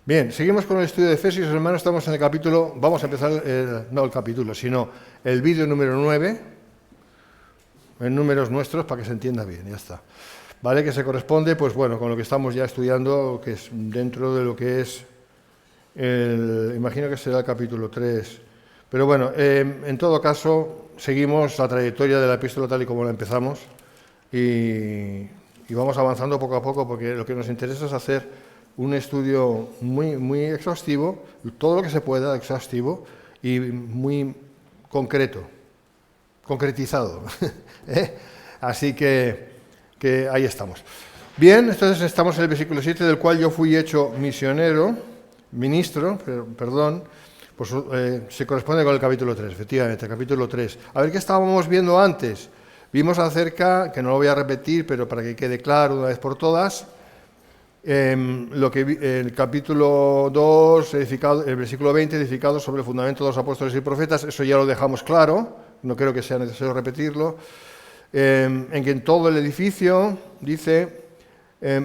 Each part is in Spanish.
Bien, seguimos con el estudio de Efesios, hermanos. Estamos en el capítulo, vamos a empezar, no el capítulo, sino el vídeo número 9, en números nuestros, para que se entienda bien, ya está. ¿Vale? Que se corresponde, pues bueno, con lo que estamos ya estudiando, que es dentro de lo que es, imagino que será el capítulo 3. Pero bueno, en todo caso, seguimos la trayectoria de la epístola tal y como la empezamos y vamos avanzando poco a poco, porque lo que nos interesa es hacer un estudio muy exhaustivo, todo lo que se pueda exhaustivo y muy concretizado. Así que ahí estamos. Bien, entonces estamos en el versículo 7, del cual yo fui hecho ministro, pues se corresponde con el capítulo 3, efectivamente, el capítulo 3. A ver, ¿qué estábamos viendo antes? Vimos acerca, que no lo voy a repetir, pero para que quede claro una vez por todas, lo que el capítulo 2, el versículo 20, edificado sobre el fundamento de los apóstoles y profetas, eso ya lo dejamos claro, no creo que sea necesario repetirlo, en que en todo el edificio, dice,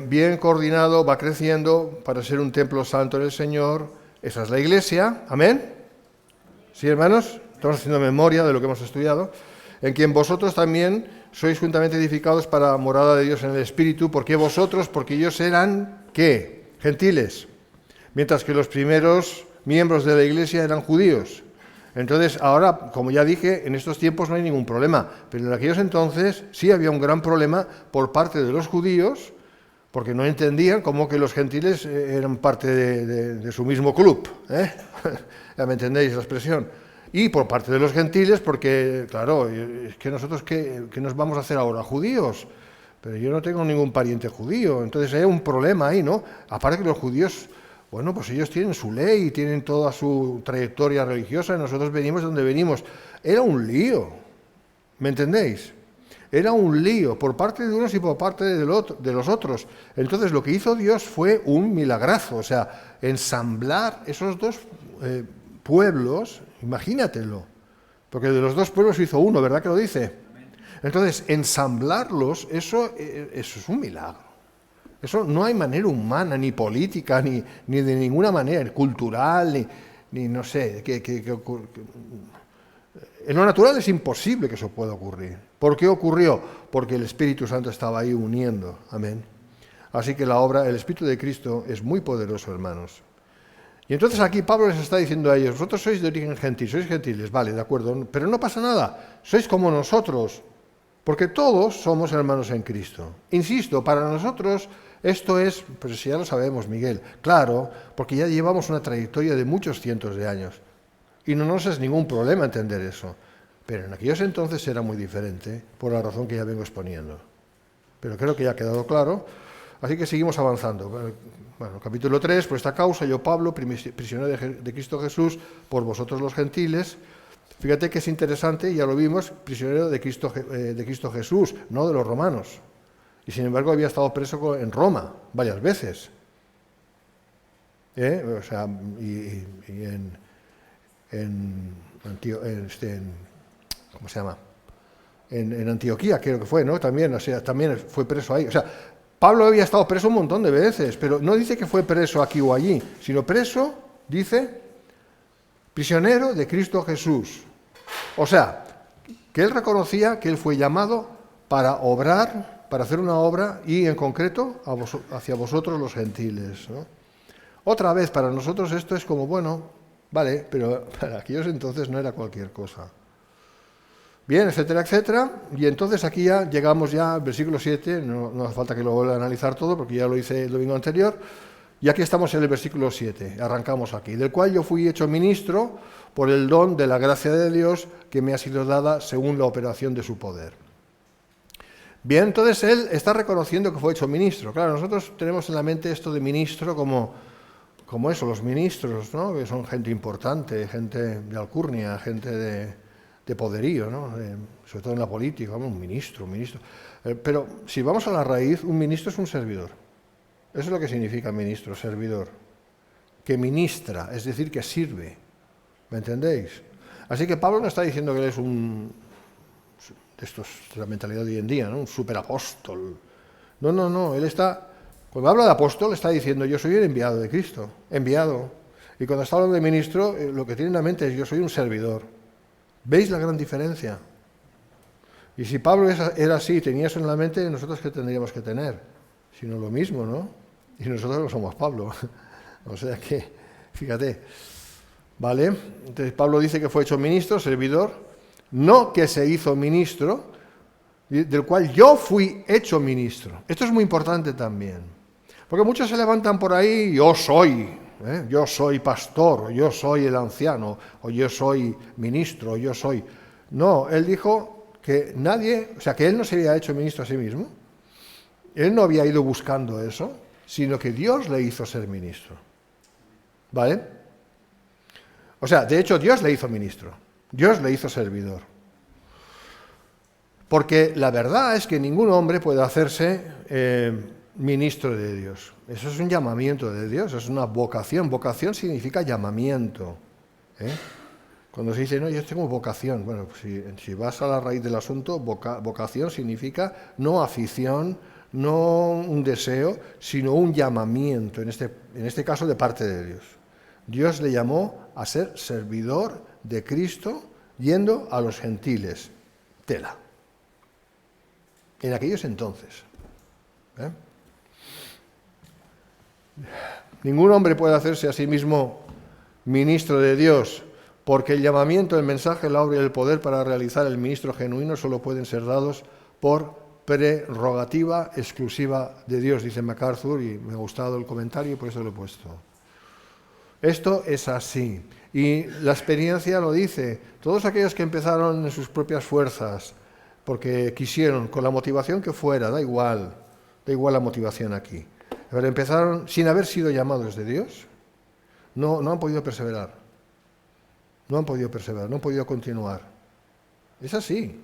bien coordinado, va creciendo para ser un templo santo del Señor. Esa es la iglesia, ¿amén? ¿Sí, hermanos? Estamos haciendo memoria de lo que hemos estudiado. En quien vosotros también sois juntamente edificados para morada de Dios en el Espíritu. ¿Por qué vosotros? Porque ellos eran, ¿qué? Gentiles. Mientras que los primeros miembros de la iglesia eran judíos. Entonces, ahora, como ya dije, en estos tiempos no hay ningún problema. Pero en aquellos entonces sí había un gran problema por parte de los judíos, porque no entendían cómo que los gentiles eran parte de su mismo club. Ya me entendéis la expresión. Y por parte de los gentiles, porque, claro, es que nosotros, ¿qué nos vamos a hacer ahora? ¿Judíos? Pero yo no tengo ningún pariente judío. Entonces hay un problema ahí, ¿no? Aparte que los judíos, bueno, pues ellos tienen su ley, tienen toda su trayectoria religiosa, y nosotros venimos de donde venimos. Era un lío, ¿me entendéis? Era un lío por parte de unos y por parte de los otros. Entonces lo que hizo Dios fue un milagrazo, o sea, ensamblar esos dos pueblos, imagínatelo, porque de los dos pueblos hizo uno, ¿verdad que lo dice? Entonces, ensamblarlos, eso es un milagro. Eso no hay manera humana, ni política, ni de ninguna manera, cultural, ni no sé, en lo natural es imposible que eso pueda ocurrir. ¿Por qué ocurrió? Porque el Espíritu Santo estaba ahí uniendo, amén. Así que la obra, el Espíritu de Cristo es muy poderoso, hermanos. Y entonces aquí Pablo les está diciendo a ellos, vosotros sois de origen gentil, sois gentiles, vale, de acuerdo, pero no pasa nada, sois como nosotros, porque todos somos hermanos en Cristo. Insisto, para nosotros esto es, pues si ya lo sabemos, Miguel, claro, porque ya llevamos una trayectoria de muchos cientos de años, y no nos es ningún problema entender eso, pero en aquellos entonces era muy diferente, por la razón que ya vengo exponiendo. Pero creo que ya ha quedado claro, así que seguimos avanzando. Bueno, capítulo 3, por esta causa, yo Pablo, prisionero de Cristo Jesús, por vosotros los gentiles. Fíjate que es interesante, ya lo vimos, prisionero de Cristo Jesús, no de los romanos. Y sin embargo había estado preso en Roma varias veces. O sea, y ¿cómo se llama? En Antioquía, creo que fue, ¿no? También, o sea, también fue preso ahí. O sea, Pablo había estado preso un montón de veces, pero no dice que fue preso aquí o allí, sino preso, dice, prisionero de Cristo Jesús. O sea, que él reconocía que él fue llamado para obrar, para hacer una obra, y en concreto hacia vosotros los gentiles, ¿no? Otra vez, para nosotros esto es como, bueno, vale, pero para aquellos entonces no era cualquier cosa. Bien, etcétera, etcétera. Y entonces aquí ya llegamos ya al versículo 7, no hace falta que lo vuelva a analizar todo, porque ya lo hice el domingo anterior. Y aquí estamos en el versículo 7, arrancamos aquí. Del cual yo fui hecho ministro por el don de la gracia de Dios que me ha sido dada según la operación de su poder. Bien, entonces él está reconociendo que fue hecho ministro. Claro, nosotros tenemos en la mente esto de ministro como eso, los ministros, ¿no? Que son gente importante, gente de alcurnia, gente de poderío, ¿no? Sobre todo en la política, un ministro. Pero si vamos a la raíz, un ministro es un servidor. Eso es lo que significa ministro, servidor. Que ministra, es decir, que sirve. ¿Me entendéis? Así que Pablo no está diciendo que él es esto es la mentalidad de hoy en día, ¿no? Un superapóstol. No, él está Cuando habla de apóstol está diciendo yo soy el enviado de Cristo, enviado. Y cuando está hablando de ministro, lo que tiene en la mente es yo soy un servidor. ¿Veis la gran diferencia? Y si Pablo era así, tenía eso en la mente, ¿nosotros qué tendríamos que tener? Sino lo mismo, ¿no? Y nosotros no somos Pablo. O sea que, fíjate, ¿vale? Entonces Pablo dice que fue hecho ministro, servidor, no que se hizo ministro, del cual yo fui hecho ministro. Esto es muy importante también, porque muchos se levantan por ahí, yo soy pastor, o yo soy el anciano, o yo soy ministro, o yo soy... No, él dijo que nadie, o sea, que él no se había hecho ministro a sí mismo, él no había ido buscando eso, sino que Dios le hizo ser ministro. ¿Vale? O sea, de hecho, Dios le hizo ministro, Dios le hizo servidor. Porque la verdad es que ningún hombre puede hacerse ministro de Dios. Eso es un llamamiento de Dios, es una vocación. Vocación significa llamamiento. Cuando se dice, no, yo tengo vocación, bueno, pues si vas a la raíz del asunto, vocación significa no afición, no un deseo, sino un llamamiento, en este caso de parte de Dios. Dios le llamó a ser servidor de Cristo yendo a los gentiles. Tela. En aquellos entonces. Ningún hombre puede hacerse a sí mismo ministro de Dios, porque el llamamiento, el mensaje, la obra y el poder para realizar el ministro genuino solo pueden ser dados por prerrogativa exclusiva de Dios, dice MacArthur, y me ha gustado el comentario y por eso lo he puesto. Esto es así, y la experiencia lo dice. Todos aquellos que empezaron en sus propias fuerzas, porque quisieron, con la motivación que fuera, da igual la motivación aquí, pero empezaron sin haber sido llamados de Dios, no han podido perseverar. No han podido continuar. Es así.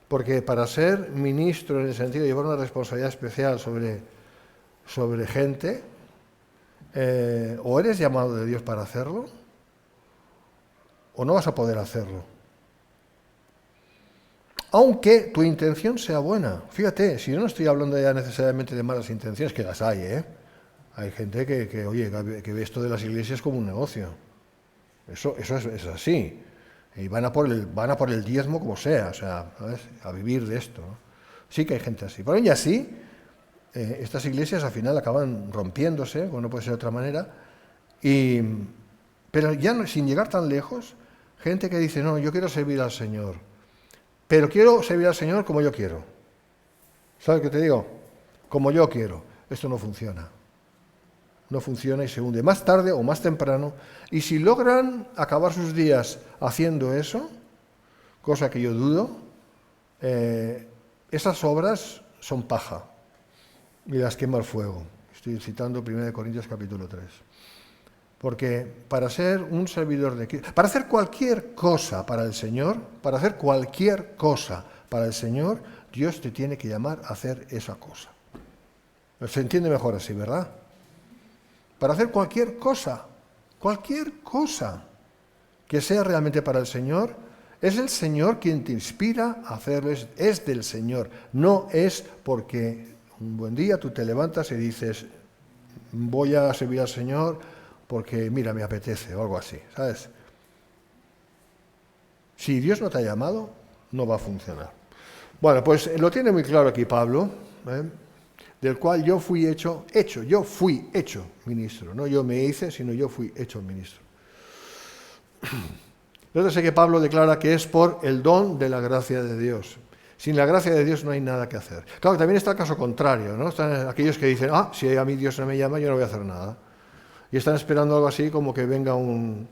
Porque para ser ministro en el sentido de llevar una responsabilidad especial sobre gente, o eres llamado de Dios para hacerlo, o no vas a poder hacerlo. Aunque tu intención sea buena. Fíjate, si yo no estoy hablando ya necesariamente de malas intenciones, que las hay, ¿eh? Hay gente que ve esto de las iglesias como un negocio. Eso es así. Y van a por el diezmo como sea, o sea, ¿sabes? A vivir de esto, ¿no? Sí que hay gente así. Pero aún así, estas iglesias al final acaban rompiéndose, como no puede ser de otra manera, pero ya no, sin llegar tan lejos, gente que dice, no, yo quiero servir al Señor, pero quiero servir al Señor como yo quiero. ¿Sabes qué te digo? Como yo quiero. Esto no funciona. No funciona y se hunde más tarde o más temprano. Y si logran acabar sus días haciendo eso, cosa que yo dudo, esas obras son paja y las quema el fuego. Estoy citando 1 Corintios capítulo 3. Porque para ser un servidor de Cristo, para hacer cualquier cosa para el Señor, Dios te tiene que llamar a hacer esa cosa. Se entiende mejor así, ¿verdad? Para hacer cualquier cosa que sea realmente para el Señor, es el Señor quien te inspira a hacerlo, es del Señor. No es porque un buen día tú te levantas y dices, voy a servir al Señor porque, mira, me apetece o algo así, ¿sabes? Si Dios no te ha llamado, no va a funcionar. Bueno, pues lo tiene muy claro aquí Pablo, del cual yo fui hecho ministro. No yo me hice, sino yo fui hecho ministro. Entonces sé que Pablo declara que es por el don de la gracia de Dios. Sin la gracia de Dios no hay nada que hacer. Claro, también está el caso contrario, ¿no? Están aquellos que dicen, si a mí Dios no me llama, yo no voy a hacer nada. Y están esperando algo así como que venga un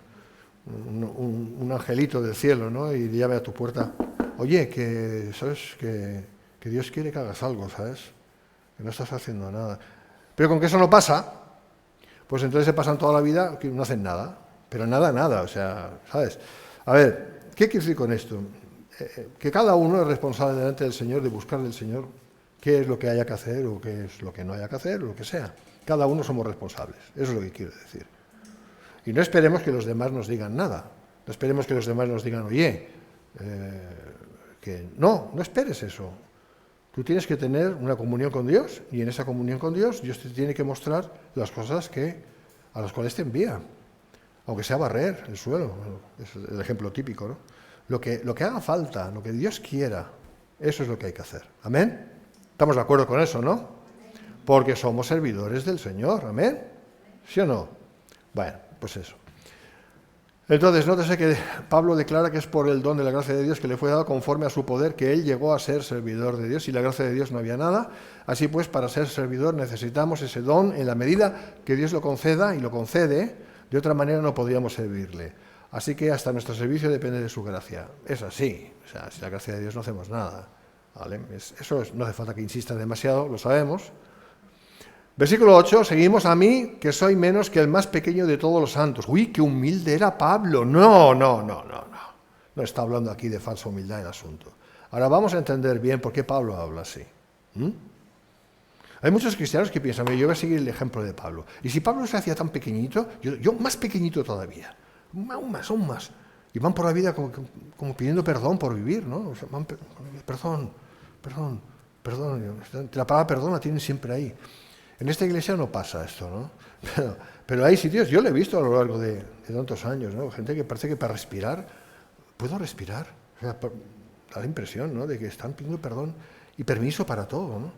angelito del cielo, ¿no? Y llame a tu puerta. Oye, que sabes que Dios quiere que hagas algo, ¿sabes? Que no estás haciendo nada. Pero con que eso no pasa, pues entonces se pasan toda la vida que no hacen nada. Pero nada, o sea, ¿sabes? A ver, ¿qué quiero decir con esto? Que cada uno es responsable delante del Señor de buscar del Señor qué es lo que haya que hacer o qué es lo que no haya que hacer o lo que sea. Cada uno somos responsables, eso es lo que quiero decir. Y no esperemos que los demás nos digan nada. No esperemos que los demás nos digan, oye, que no esperes eso. Tú tienes que tener una comunión con Dios, y en esa comunión con Dios, Dios te tiene que mostrar las cosas a las cuales te envía, aunque sea barrer el suelo, es el ejemplo típico, ¿no? Lo que haga falta, lo que Dios quiera, eso es lo que hay que hacer. ¿Amén? ¿Estamos de acuerdo con eso, no? Porque somos servidores del Señor. ¿Amén? ¿Sí o no? Bueno, pues eso. Entonces, nótese que Pablo declara que es por el don de la gracia de Dios que le fue dado conforme a su poder que él llegó a ser servidor de Dios. Y la gracia de Dios no había nada. Así pues, para ser servidor necesitamos ese don en la medida que Dios lo conceda y lo concede. De otra manera no podríamos servirle. Así que hasta nuestro servicio depende de su gracia. Es así. O sea, sin la gracia de Dios no hacemos nada. ¿Vale? No hace falta que insista demasiado, lo sabemos. Versículo 8, seguimos: a mí, que soy menos que el más pequeño de todos los santos. Uy, qué humilde era Pablo. No. No está hablando aquí de falsa humildad el asunto. Ahora vamos a entender bien por qué Pablo habla así. Hay muchos cristianos que piensan, yo voy a seguir el ejemplo de Pablo. Y si Pablo se hacía tan pequeñito, yo más pequeñito todavía. Aún más. Y van por la vida como pidiendo perdón por vivir, ¿no? O sea, perdón. La palabra perdón la tienen siempre ahí. En esta iglesia no pasa esto, ¿no? Pero hay sitios, yo lo he visto a lo largo de tantos años, ¿no? Gente que parece que para respirar, puedo respirar. O sea, da la impresión, ¿no? De que están pidiendo perdón y permiso para todo, ¿no?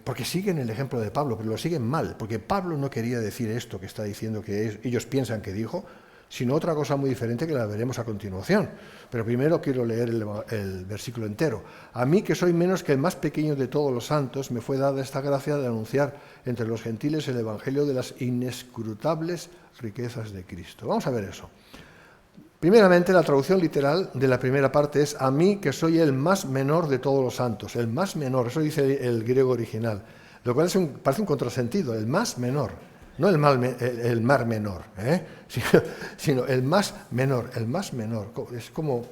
Porque siguen el ejemplo de Pablo, pero lo siguen mal, porque Pablo no quería decir esto que está diciendo que ellos piensan que dijo, sino otra cosa muy diferente que la veremos a continuación. Pero primero quiero leer el versículo entero. A mí, que soy menos que el más pequeño de todos los santos, me fue dada esta gracia de anunciar entre los gentiles el evangelio de las inescrutables riquezas de Cristo. Vamos a ver eso. Primeramente, la traducción literal de la primera parte es: a mí, que soy el más menor de todos los santos. El más menor, eso dice el griego original, lo cual parece un contrasentido, el más menor. No el mar menor, sino el más menor. Es como,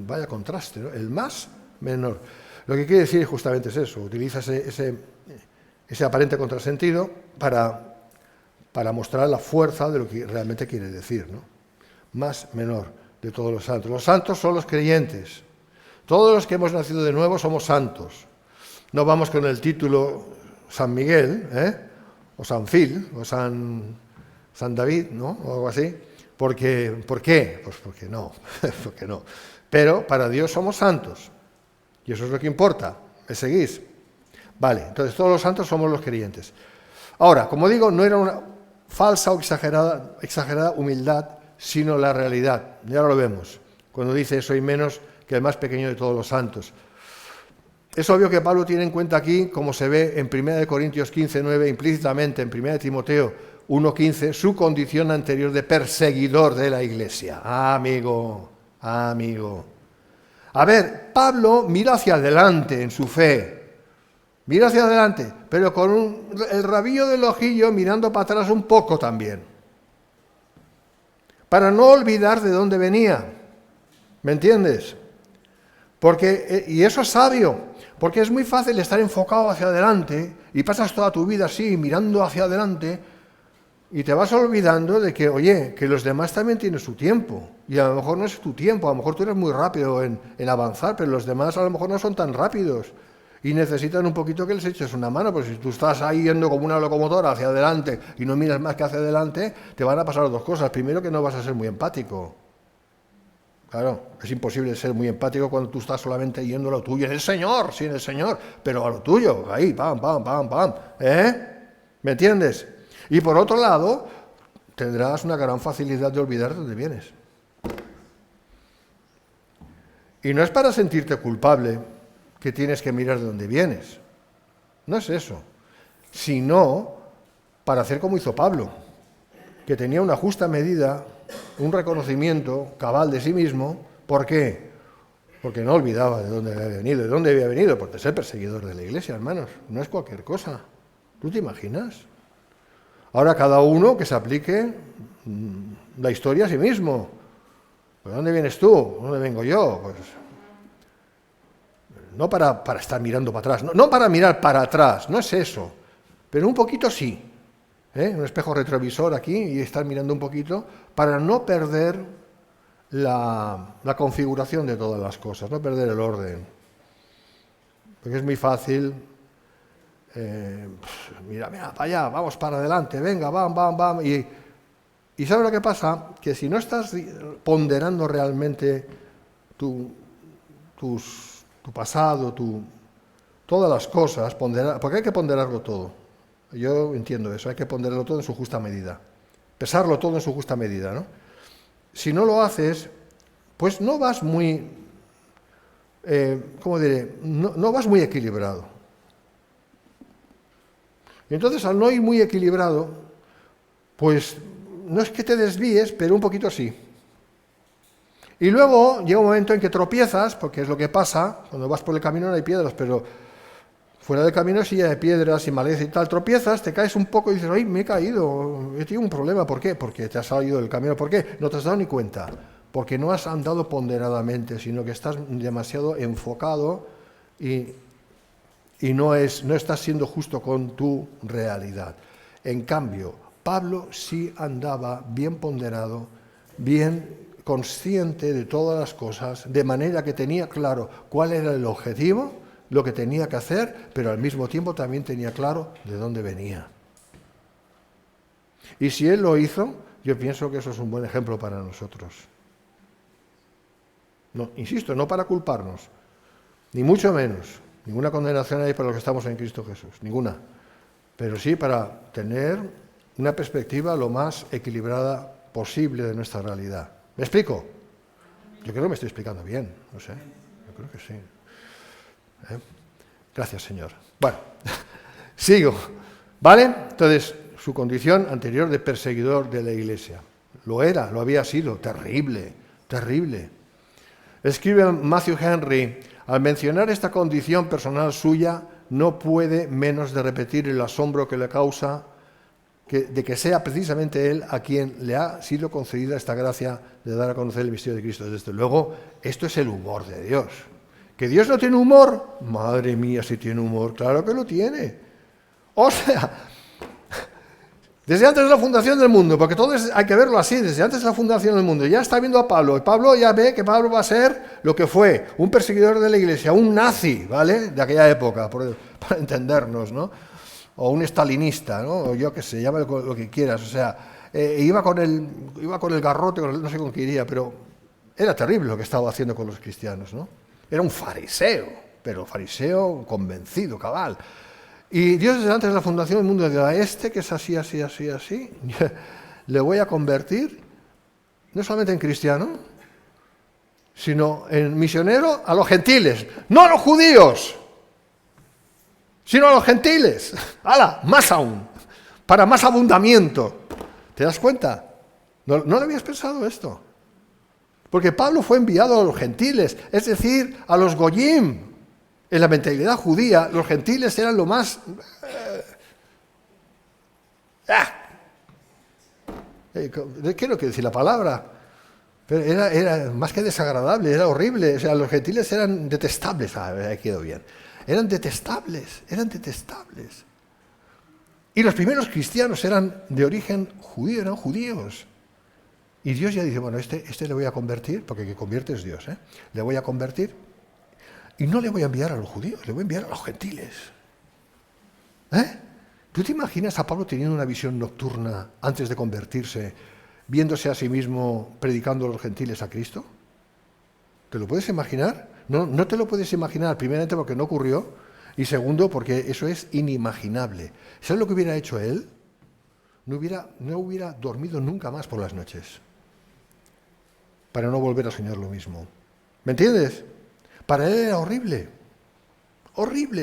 vaya contraste, ¿no? El más menor. Lo que quiere decir justamente es eso, utiliza ese aparente contrasentido para mostrar la fuerza de lo que realmente quiere decir, ¿no? Más menor de todos los santos. Los santos son los creyentes. Todos los que hemos nacido de nuevo somos santos. No vamos con el título San Miguel, o San Phil, o San David, ¿no? O algo así. ¿Por qué? Pues porque no. Pero para Dios somos santos. Y eso es lo que importa. ¿Me seguís? Vale, entonces todos los santos somos los creyentes. Ahora, como digo, no era una falsa o exagerada humildad, sino la realidad. Y ahora lo vemos. Cuando dice: soy menos que el más pequeño de todos los santos. Es obvio que Pablo tiene en cuenta aquí, como se ve en 1 Corintios 15:9, implícitamente en 1 Timoteo 1:15, su condición anterior de perseguidor de la iglesia. Amigo. A ver, Pablo mira hacia adelante en su fe. Mira hacia adelante, pero con el rabillo del ojillo mirando para atrás un poco también. Para no olvidar de dónde venía. ¿Me entiendes? Y eso es sabio, porque es muy fácil estar enfocado hacia adelante y pasas toda tu vida así, mirando hacia adelante, y te vas olvidando de que, oye, que los demás también tienen su tiempo, y a lo mejor no es tu tiempo, a lo mejor tú eres muy rápido en avanzar, pero los demás a lo mejor no son tan rápidos, y necesitan un poquito que les eches una mano, pues si tú estás ahí yendo como una locomotora hacia adelante y no miras más que hacia adelante, te van a pasar dos cosas. Primero, que no vas a ser muy empático. Claro, es imposible ser muy empático cuando tú estás solamente yendo a lo tuyo, en el Señor, sí, en el Señor, pero a lo tuyo, ahí, pam, ¿me entiendes? Y por otro lado, tendrás una gran facilidad de olvidar de dónde vienes. Y no es para sentirte culpable que tienes que mirar de dónde vienes, no es eso, sino para hacer como hizo Pablo, que tenía una justa medida, un reconocimiento cabal de sí mismo. ¿Por qué? Porque no olvidaba de dónde había venido. ¿De dónde había venido? Porque ser perseguidor de la iglesia, hermanos, no es cualquier cosa. ¿Tú te imaginas? Ahora cada uno que se aplique la historia a sí mismo. ¿De dónde vienes tú? ¿Dónde vengo yo? Pues no para estar mirando para atrás, no para mirar para atrás, no es eso, pero un poquito sí. Un espejo retrovisor aquí y estar mirando un poquito para no perder la configuración de todas las cosas, no perder el orden. Porque es muy fácil, mira, para allá, vamos para adelante, venga, vamos. Y ¿sabes lo que pasa? Que si no estás ponderando realmente tu pasado, todas las cosas, porque hay que ponderarlo todo. Yo entiendo eso, hay que ponderarlo todo en su justa medida. Pesarlo todo en su justa medida, ¿no? Si no lo haces, pues no vas muy, ¿cómo diré? No vas muy equilibrado. Y entonces, al no ir muy equilibrado, pues no es que te desvíes, pero un poquito sí. Y luego llega un momento en que tropiezas, porque es lo que pasa, cuando vas por el camino no hay piedras, pero fuera del camino sí hay piedras y maleza y tal, tropiezas, te caes un poco y dices, ¡ay, me he caído! He tenido un problema, ¿por qué? Porque te has salido del camino, ¿por qué? No te has dado ni cuenta, porque no has andado ponderadamente, sino que estás demasiado enfocado y no estás siendo justo con tu realidad. En cambio, Pablo sí andaba bien ponderado, bien consciente de todas las cosas, de manera que tenía claro cuál era el objetivo, lo que tenía que hacer, pero al mismo tiempo también tenía claro de dónde venía. Y si él lo hizo, yo pienso que eso es un buen ejemplo para nosotros. No, insisto, no para culparnos, ni mucho menos. Ninguna condenación hay para los que estamos en Cristo Jesús, ninguna. Pero sí para tener una perspectiva lo más equilibrada posible de nuestra realidad. ¿Me explico? Yo creo que me estoy explicando bien, no sé, yo creo que sí. Gracias, Señor. Bueno, sigo, ¿vale? Entonces, su condición anterior de perseguidor de la Iglesia. Lo era, lo había sido, terrible, terrible. Escribe Matthew Henry, al mencionar esta condición personal suya, no puede menos de repetir el asombro que le causa de que sea precisamente él a quien le ha sido concedida esta gracia de dar a conocer el misterio de Cristo. Desde luego, esto es el humor de Dios. ¿Que Dios no tiene humor? Madre mía, si tiene humor, claro que lo tiene. O sea, desde antes de la fundación del mundo, porque todo hay que verlo así, desde antes de la fundación del mundo, ya está viendo a Pablo, y Pablo ya ve que Pablo va a ser lo que fue, un perseguidor de la Iglesia, un nazi, ¿vale?, de aquella época, para entendernos, ¿no? O un estalinista, ¿no? O yo qué sé, llama lo que quieras, o sea, iba con el garrote, no sé con qué iría, pero era terrible lo que estaba haciendo con los cristianos, ¿no? Era un fariseo, pero fariseo convencido, cabal. Y Dios desde antes de la fundación del mundo dijo, a este que es así, le voy a convertir no solamente en cristiano, sino en misionero a los gentiles, no a los judíos, sino a los gentiles. ¡Hala! Más aún, para más abundamiento. ¿Te das cuenta? ¿No le habías pensado esto? Porque Pablo fue enviado a los gentiles, es decir, a los goyim. En la mentalidad judía, los gentiles eran lo más... ¿Qué quiero decir la palabra? Pero era más que desagradable, era horrible. O sea, los gentiles eran detestables. Quedó bien. Eran detestables. Y los primeros cristianos eran de origen judío, eran judíos. Y Dios ya dice, bueno, este le voy a convertir, porque el que convierte es Dios, le voy a convertir. Y no le voy a enviar a los judíos, le voy a enviar a los gentiles. ¿Tú te imaginas a Pablo teniendo una visión nocturna antes de convertirse, viéndose a sí mismo predicando a los gentiles a Cristo? ¿Te lo puedes imaginar? No te lo puedes imaginar, primeramente porque no ocurrió, y segundo porque eso es inimaginable. ¿Sabes lo que hubiera hecho él? No hubiera dormido nunca más por las noches, para no volver a soñar lo mismo. ¿Me entiendes? Para él era horrible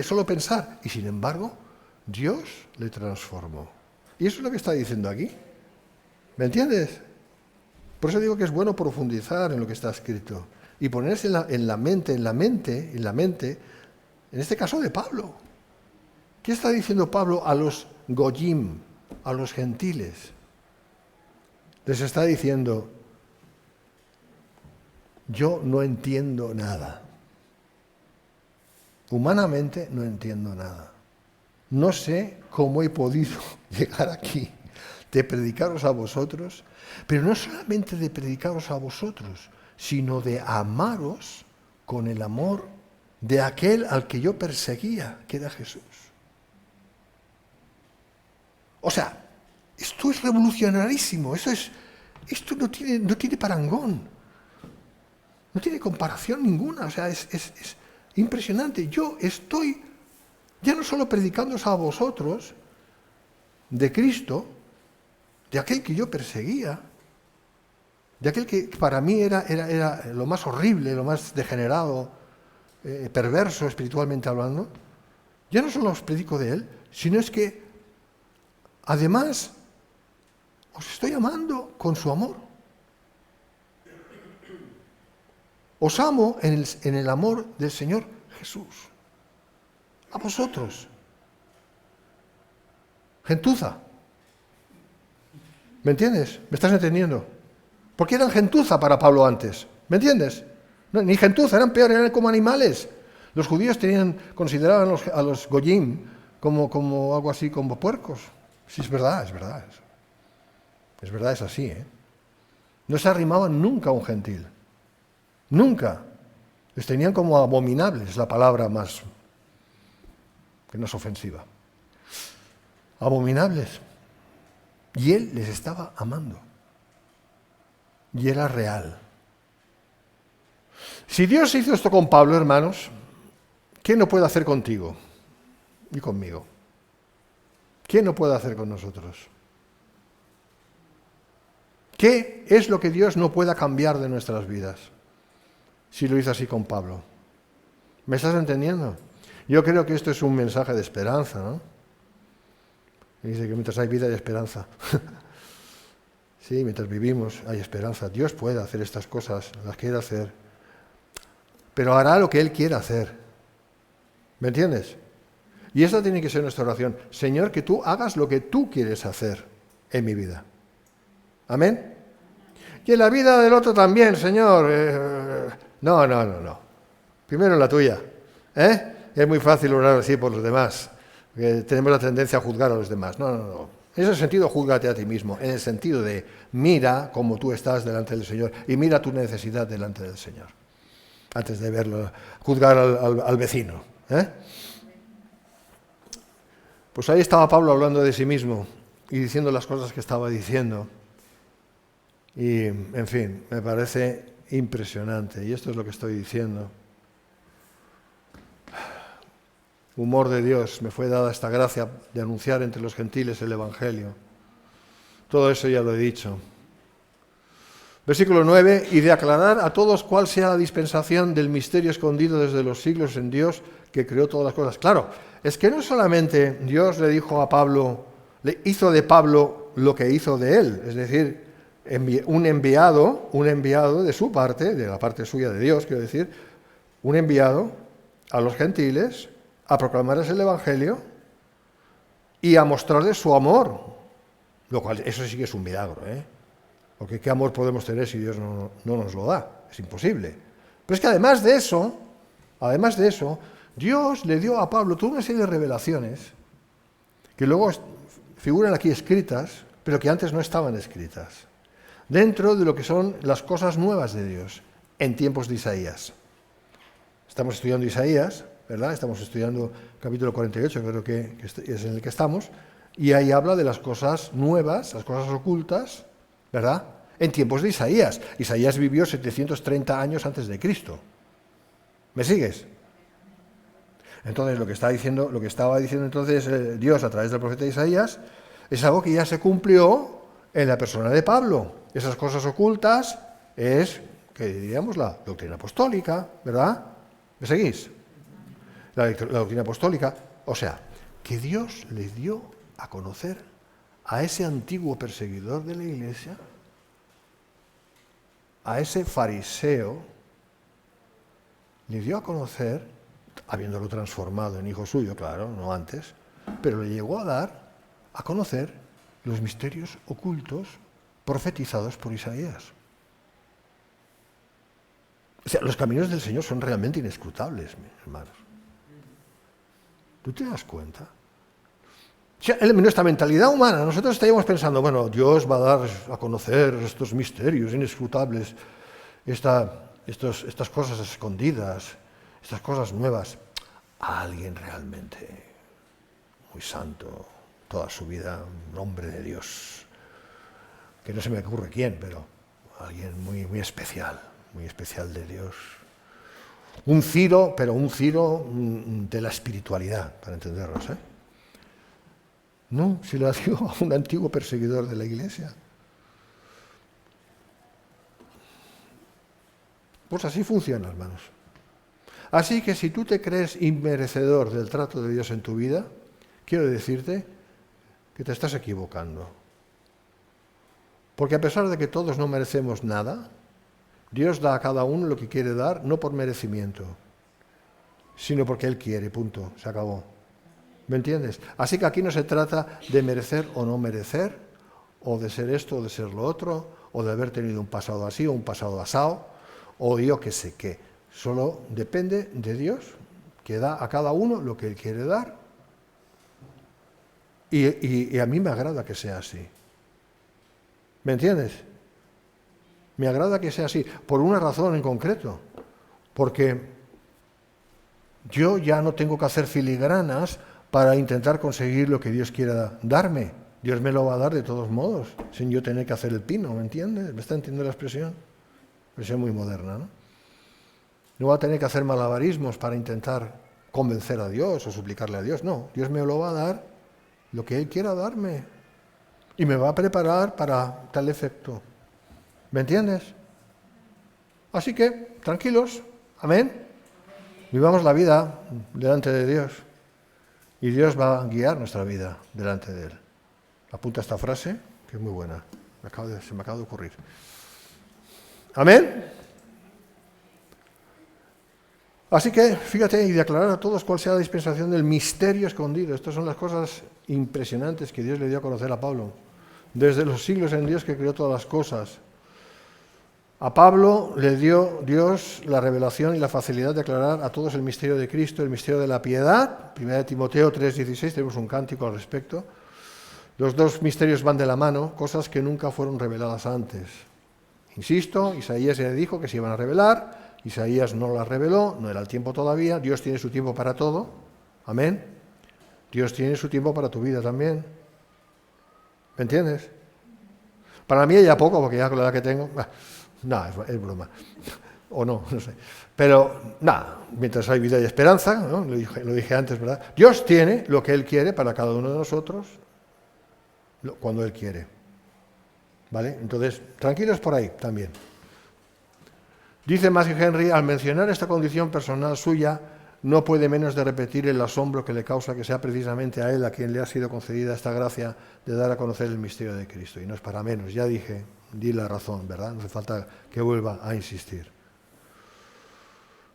solo pensar, y sin embargo, Dios le transformó. Y eso es lo que está diciendo aquí. ¿Me entiendes? Por eso digo que es bueno profundizar en lo que está escrito y ponerse en la mente, en este caso de Pablo. ¿Qué está diciendo Pablo a los goyim, a los gentiles? Les está diciendo, yo no entiendo nada. Humanamente no entiendo nada. No sé cómo he podido llegar aquí, de predicaros a vosotros, pero no solamente de predicaros a vosotros, sino de amaros con el amor de aquel al que yo perseguía, que era Jesús. O sea, esto es revolucionarísimo, esto no tiene parangón, no tiene comparación ninguna, o sea, es impresionante. Yo estoy ya no solo predicándoos a vosotros de Cristo, de aquel que yo perseguía, de aquel que para mí era lo más horrible, lo más degenerado, perverso espiritualmente hablando. Ya no solo os predico de él, sino es que además os estoy amando con su amor. Os amo en el amor del Señor Jesús. A vosotros. Gentuza. ¿Me entiendes? ¿Me estás entendiendo? Porque eran gentuza para Pablo antes. ¿Me entiendes? No, ni gentuza, eran peores, eran como animales. Los judíos consideraban a los goyim como algo así, como puercos. Sí, es verdad. Es verdad, es así, ¿eh? No se arrimaban nunca a un gentil. Nunca. Les tenían como abominables, la palabra más que no es ofensiva. Abominables. Y él les estaba amando. Y era real. Si Dios hizo esto con Pablo, hermanos, ¿qué no puede hacer contigo y conmigo? ¿Qué no puede hacer con nosotros? ¿Qué es lo que Dios no pueda cambiar de nuestras vidas? Si lo hizo así con Pablo. ¿Me estás entendiendo? Yo creo que esto es un mensaje de esperanza, ¿no? Y dice que mientras hay vida hay esperanza. Sí, mientras vivimos hay esperanza. Dios puede hacer estas cosas, las quiere hacer. Pero hará lo que Él quiera hacer. ¿Me entiendes? Y esa tiene que ser nuestra oración. Señor, que tú hagas lo que tú quieres hacer en mi vida. ¿Amén? Y en la vida del otro también, Señor. No. Primero la tuya. Es muy fácil orar así por los demás. Tenemos la tendencia a juzgar a los demás. No. En ese sentido, júzgate a ti mismo. En el sentido de mira cómo tú estás delante del Señor y mira tu necesidad delante del Señor. Antes de verlo, juzgar al vecino. Pues ahí estaba Pablo hablando de sí mismo y diciendo las cosas que estaba diciendo. Y, en fin, me parece impresionante. Y esto es lo que estoy diciendo. Humor de Dios, me fue dada esta gracia de anunciar entre los gentiles el Evangelio. Todo eso ya lo he dicho. Versículo 9, y de aclarar a todos cuál sea la dispensación del misterio escondido desde los siglos en Dios que creó todas las cosas. Claro, es que no solamente Dios le dijo a Pablo, le hizo de Pablo lo que hizo de él, es decir, un enviado de su parte, de la parte suya de Dios, quiero decir, un enviado a los gentiles a proclamarles el Evangelio y a mostrarles su amor, lo cual, eso sí que es un milagro, porque ¿qué amor podemos tener si Dios no nos lo da? Es imposible. Pero es que además de eso, Dios le dio a Pablo toda una serie de revelaciones que luego figuran aquí escritas, pero que antes no estaban escritas, dentro de lo que son las cosas nuevas de Dios en tiempos de Isaías. Estamos estudiando Isaías, ¿verdad? Estamos estudiando capítulo 48, creo que es en el que estamos, y ahí habla de las cosas nuevas, las cosas ocultas, ¿verdad? En tiempos de Isaías. Isaías vivió 730 años antes de Cristo. ¿Me sigues? Entonces, lo que estaba diciendo entonces Dios a través del profeta Isaías es algo que ya se cumplió en la persona de Pablo. Esas cosas ocultas es, que diríamos, la doctrina apostólica, ¿verdad? ¿Me seguís? La doctrina apostólica, o sea, que Dios le dio a conocer a ese antiguo perseguidor de la Iglesia, a ese fariseo, le dio a conocer, habiéndolo transformado en hijo suyo, claro, no antes, pero le llegó a dar a conocer los misterios ocultos profetizados por Isaías. O sea, los caminos del Señor son realmente inescrutables, mis hermanos. ¿Tú te das cuenta? O sea, en nuestra mentalidad humana, nosotros estaríamos pensando, bueno, Dios va a dar a conocer estos misterios inescrutables, estas cosas escondidas, estas cosas nuevas, a alguien realmente muy santo, toda su vida, un hombre de Dios, que no se me ocurre quién, pero alguien muy, muy especial de Dios. Un Ciro, pero un Ciro de la espiritualidad, para entendernos, ¿eh? No, se lo dio a un antiguo perseguidor de la Iglesia. Pues así funciona, hermanos. Así que si tú te crees inmerecedor del trato de Dios en tu vida, quiero decirte que te estás equivocando. Porque a pesar de que todos no merecemos nada, Dios da a cada uno lo que quiere dar, no por merecimiento, sino porque Él quiere, punto, se acabó. ¿Me entiendes? Así que aquí no se trata de merecer o no merecer, o de ser esto o de ser lo otro, o de haber tenido un pasado así o un pasado asado, o yo qué sé qué. Solo depende de Dios, que da a cada uno lo que Él quiere dar. Y a mí me agrada que sea así. ¿Me entiendes? Me agrada que sea así, por una razón en concreto. Porque yo ya no tengo que hacer filigranas para intentar conseguir lo que Dios quiera darme. Dios me lo va a dar de todos modos, sin yo tener que hacer el pino, ¿me entiendes? ¿Me está entendiendo la expresión? Expresión muy moderna, ¿no? No voy a tener que hacer malabarismos para intentar convencer a Dios o suplicarle a Dios. No, Dios me lo va a dar lo que Él quiera darme. Y me va a preparar para tal efecto. ¿Me entiendes? Así que, tranquilos, amén. Vivamos la vida delante de Dios. Y Dios va a guiar nuestra vida delante de Él. Apunta esta frase, que es muy buena. Se me acaba de ocurrir. Amén. Así que, fíjate, y de aclarar a todos cuál sea la dispensación del misterio escondido. Estas son las cosas impresionantes que Dios le dio a conocer a Pablo. Desde los siglos en Dios que creó todas las cosas. A Pablo le dio Dios la revelación y la facilidad de aclarar a todos el misterio de Cristo, el misterio de la piedad. 1 Timoteo 3:16, tenemos un cántico al respecto. Los dos misterios van de la mano, cosas que nunca fueron reveladas antes. Insisto, Isaías ya dijo que se iban a revelar, Isaías no las reveló, no era el tiempo todavía, Dios tiene su tiempo para todo, amén. Dios tiene su tiempo para tu vida también, ¿me entiendes? Para mí ya poco, porque ya con la edad que tengo, es broma, o no sé, pero nada, mientras hay vida y esperanza, ¿no? Lo dije antes, ¿verdad? Dios tiene lo que Él quiere para cada uno de nosotros, cuando Él quiere. ¿Vale? Entonces, tranquilos por ahí también. Dice Matthew Henry, al mencionar esta condición personal suya, no puede menos de repetir el asombro que le causa que sea precisamente a él a quien le ha sido concedida esta gracia de dar a conocer el misterio de Cristo. Y no es para menos, ya dije, di la razón, ¿verdad? No hace falta que vuelva a insistir.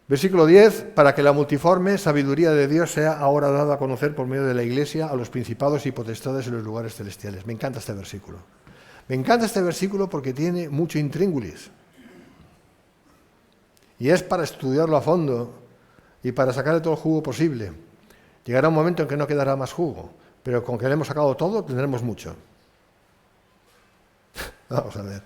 Versículo 10, para que la multiforme sabiduría de Dios sea ahora dada a conocer por medio de la Iglesia a los principados y potestades en los lugares celestiales. Me encanta este versículo. Me encanta este versículo porque tiene mucho intríngulis. Y es para estudiarlo a fondo y para sacarle todo el jugo posible. Llegará un momento en que no quedará más jugo, pero con que le hemos sacado todo, tendremos mucho. Vamos a ver.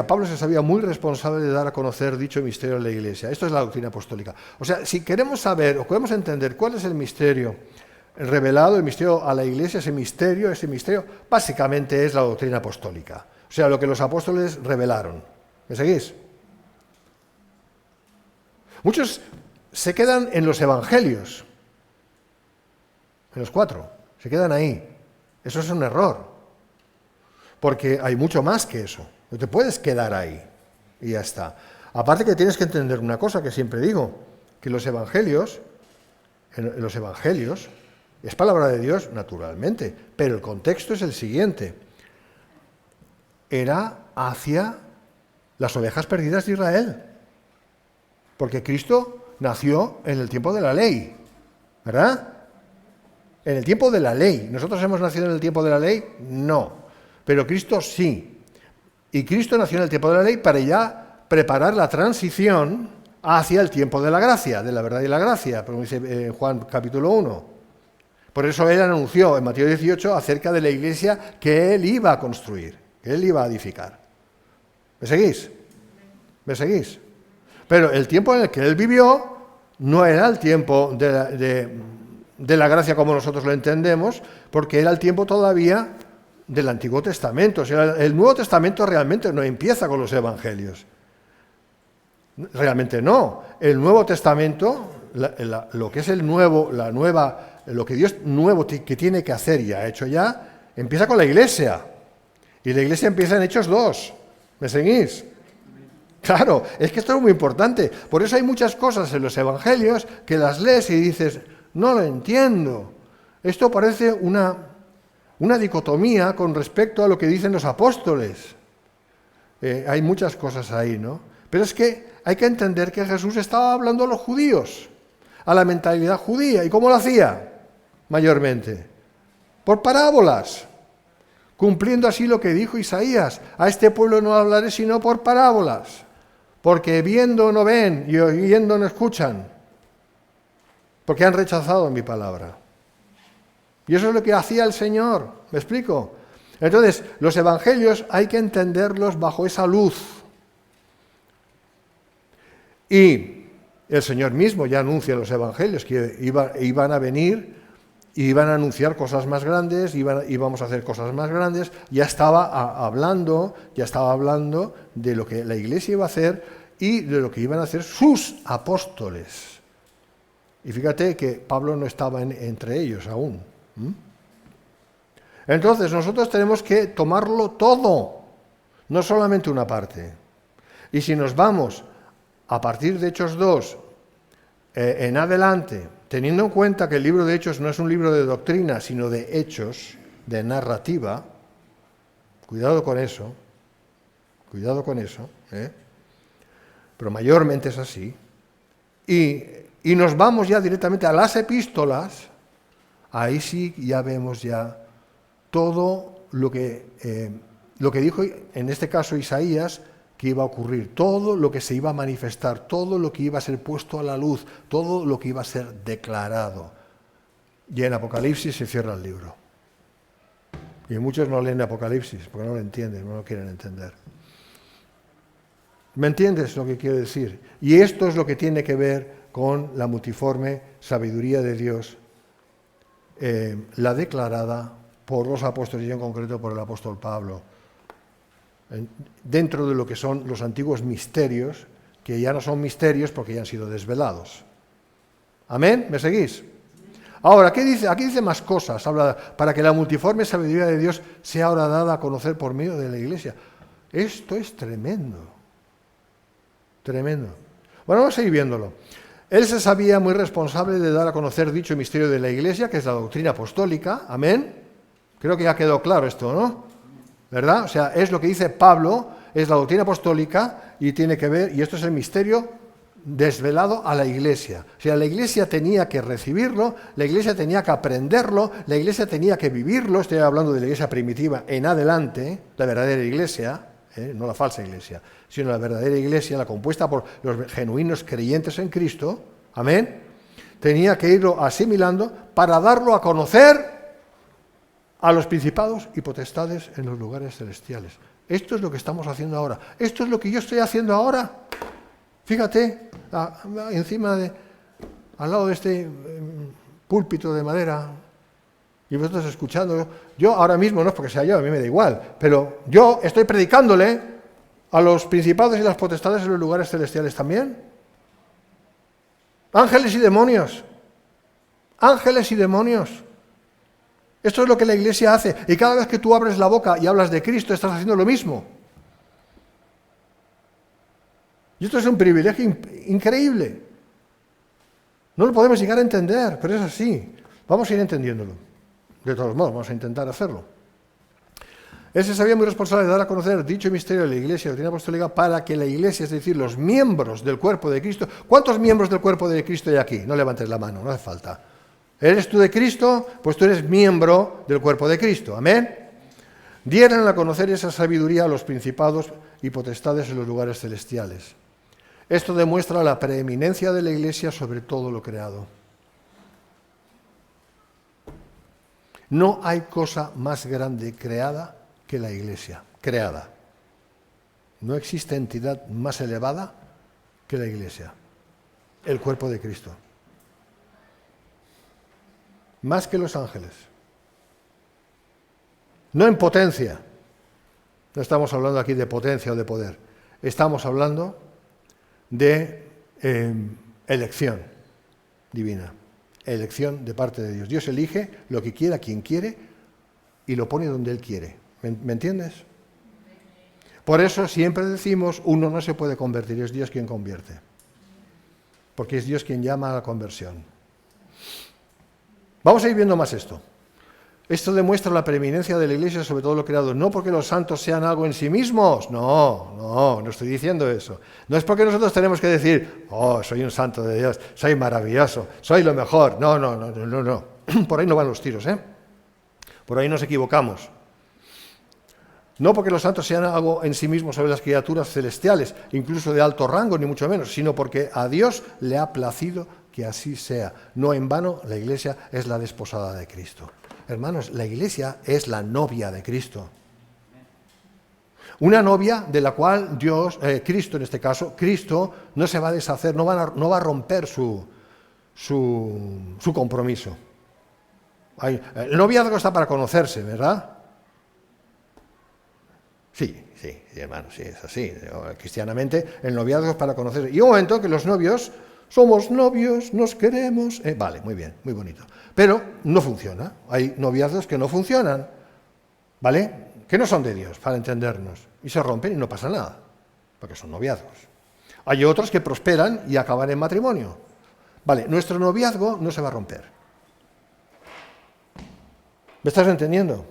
Pablo se sabía muy responsable de dar a conocer dicho misterio a la Iglesia. Esto es la doctrina apostólica. O sea, si queremos saber o podemos entender cuál es el misterio revelado, el misterio a la Iglesia, ese misterio, básicamente es la doctrina apostólica. O sea, lo que los apóstoles revelaron. ¿Me seguís? Muchos se quedan en los evangelios, en los 4, se quedan ahí. Eso es un error, porque hay mucho más que eso. No te puedes quedar ahí y ya está. Aparte que tienes que entender una cosa que siempre digo, que en los evangelios es palabra de Dios, naturalmente, pero el contexto es el siguiente. Era hacia las ovejas perdidas de Israel. Porque Cristo nació en el tiempo de la ley, ¿verdad? En el tiempo de la ley. ¿Nosotros hemos nacido en el tiempo de la ley? No. Pero Cristo sí. Y Cristo nació en el tiempo de la ley para ya preparar la transición hacia el tiempo de la gracia, de la verdad y la gracia, como dice Juan capítulo 1. Por eso Él anunció en Mateo 18 acerca de la iglesia que Él iba a construir, que Él iba a edificar. ¿Me seguís? ¿Me seguís? Pero el tiempo en el que él vivió no era el tiempo de la gracia como nosotros lo entendemos, porque era el tiempo todavía del Antiguo Testamento. O sea, el Nuevo Testamento realmente no empieza con los Evangelios. Realmente no. El Nuevo Testamento, lo que es el nuevo, lo que Dios nuevo que tiene que hacer y ha hecho ya, empieza con la Iglesia. Y la Iglesia empieza en Hechos 2. ¿Me seguís? Claro, es que esto es muy importante. Por eso hay muchas cosas en los Evangelios que las lees y dices, no lo entiendo. Esto parece una dicotomía con respecto a lo que dicen los apóstoles. Hay muchas cosas ahí, ¿no? Pero es que hay que entender que Jesús estaba hablando a los judíos, a la mentalidad judía. ¿Y cómo lo hacía? Mayormente. Por parábolas. Cumpliendo así lo que dijo Isaías. A este pueblo no hablaré sino por parábolas. Porque viendo no ven y oyendo no escuchan. Porque han rechazado mi palabra. Y eso es lo que hacía el Señor. ¿Me explico? Entonces, los evangelios hay que entenderlos bajo esa luz. Y el Señor mismo ya anuncia en los evangelios que iban a venir y iban a anunciar cosas más grandes, íbamos a hacer cosas más grandes. Ya estaba hablando de lo que la Iglesia iba a hacer y de lo que iban a hacer sus apóstoles. Y fíjate que Pablo no estaba entre ellos aún. Entonces nosotros tenemos que tomarlo todo, no solamente una parte. Y si nos vamos a partir de Hechos 2 en adelante, teniendo en cuenta que el libro de Hechos no es un libro de doctrina, sino de hechos, de narrativa, cuidado con eso, pero mayormente es así, y nos vamos ya directamente a las epístolas, ahí sí ya vemos ya todo lo que dijo en este caso Isaías, que iba a ocurrir, todo lo que se iba a manifestar, todo lo que iba a ser puesto a la luz, todo lo que iba a ser declarado. Y en Apocalipsis se cierra el libro. Y muchos no leen Apocalipsis porque no lo entienden, no lo quieren entender. ¿Me entiendes lo que quiero decir? Y esto es lo que tiene que ver con la multiforme sabiduría de Dios, la declarada por los apóstoles y en concreto por el apóstol Pablo. Dentro de lo que son los antiguos misterios, que ya no son misterios porque ya han sido desvelados. ¿Amén? ¿Me seguís? Ahora, ¿qué dice? Aquí dice más cosas. Habla para que la multiforme sabiduría de Dios sea ahora dada a conocer por medio de la Iglesia. Esto es tremendo. Tremendo. Bueno, vamos a ir viéndolo. Él se sabía muy responsable de dar a conocer dicho misterio de la Iglesia, que es la doctrina apostólica. Amén. Creo que ya quedó claro esto, ¿no? ¿Verdad? O sea, es lo que dice Pablo, es la doctrina apostólica y tiene que ver, y esto es el misterio desvelado a la Iglesia. O sea, la Iglesia tenía que recibirlo, la Iglesia tenía que aprenderlo, la Iglesia tenía que vivirlo. Estoy hablando de la Iglesia primitiva en adelante, la verdadera Iglesia, no la falsa Iglesia, sino la verdadera Iglesia, la compuesta por los genuinos creyentes en Cristo. Amén. Tenía que irlo asimilando para darlo a conocer a los principados y potestades en los lugares celestiales. Esto es lo que estamos haciendo ahora. Esto es lo que yo estoy haciendo ahora. Fíjate, al lado de este púlpito de madera, y vosotros escuchando. Yo ahora mismo, no es porque sea yo, a mí me da igual, pero yo estoy predicándole a los principados y las potestades en los lugares celestiales también. Ángeles y demonios. Ángeles y demonios. Esto es lo que la Iglesia hace. Y cada vez que tú abres la boca y hablas de Cristo, estás haciendo lo mismo. Y esto es un privilegio increíble. No lo podemos llegar a entender, pero es así. Vamos a ir entendiéndolo. De todos modos, vamos a intentar hacerlo. Él se sabía muy responsable de dar a conocer dicho misterio de la Iglesia, la doctrina apostólica, para que la Iglesia, es decir, los miembros del cuerpo de Cristo. ¿Cuántos miembros del cuerpo de Cristo hay aquí? No levantes la mano, no hace falta. ¿Eres tú de Cristo? Pues tú eres miembro del cuerpo de Cristo. Amén. Dieran a conocer esa sabiduría a los principados y potestades en los lugares celestiales. Esto demuestra la preeminencia de la Iglesia sobre todo lo creado. No hay cosa más grande creada que la Iglesia, creada. No existe entidad más elevada que la Iglesia, el cuerpo de Cristo. Más que los ángeles. No en potencia. No estamos hablando aquí de potencia o de poder. Estamos hablando de elección divina. Elección de parte de Dios. Dios elige lo que quiera, quien quiere, y lo pone donde Él quiere. ¿Me entiendes? Por eso siempre decimos, uno no se puede convertir, es Dios quien convierte. Porque es Dios quien llama a la conversión. Vamos a ir viendo más esto. Esto demuestra la preeminencia de la Iglesia sobre todo lo creado. No porque los santos sean algo en sí mismos. No estoy diciendo eso. No es porque nosotros tenemos que decir, oh, soy un santo de Dios, soy maravilloso, soy lo mejor. No. Por ahí no van los tiros, ¿eh? Por ahí nos equivocamos. No porque los santos sean algo en sí mismos sobre las criaturas celestiales, incluso de alto rango, ni mucho menos, sino porque a Dios le ha placido que así sea. No en vano, la Iglesia es la desposada de Cristo. Hermanos, la Iglesia es la novia de Cristo. Una novia de la cual Dios, Cristo en este caso, Cristo no se va a deshacer, no va a romper su compromiso. El noviazgo está para conocerse, ¿verdad? Sí, hermano, sí, es así. Cristianamente, el noviazgo es para conocerse. Y un momento que los novios somos novios, nos queremos. Vale, muy bien, muy bonito. Pero no funciona. Hay noviazgos que no funcionan, ¿vale? Que no son de Dios, para entendernos. Y se rompen y no pasa nada, porque son noviazgos. Hay otros que prosperan y acaban en matrimonio. Vale, nuestro noviazgo no se va a romper. ¿Me estás entendiendo?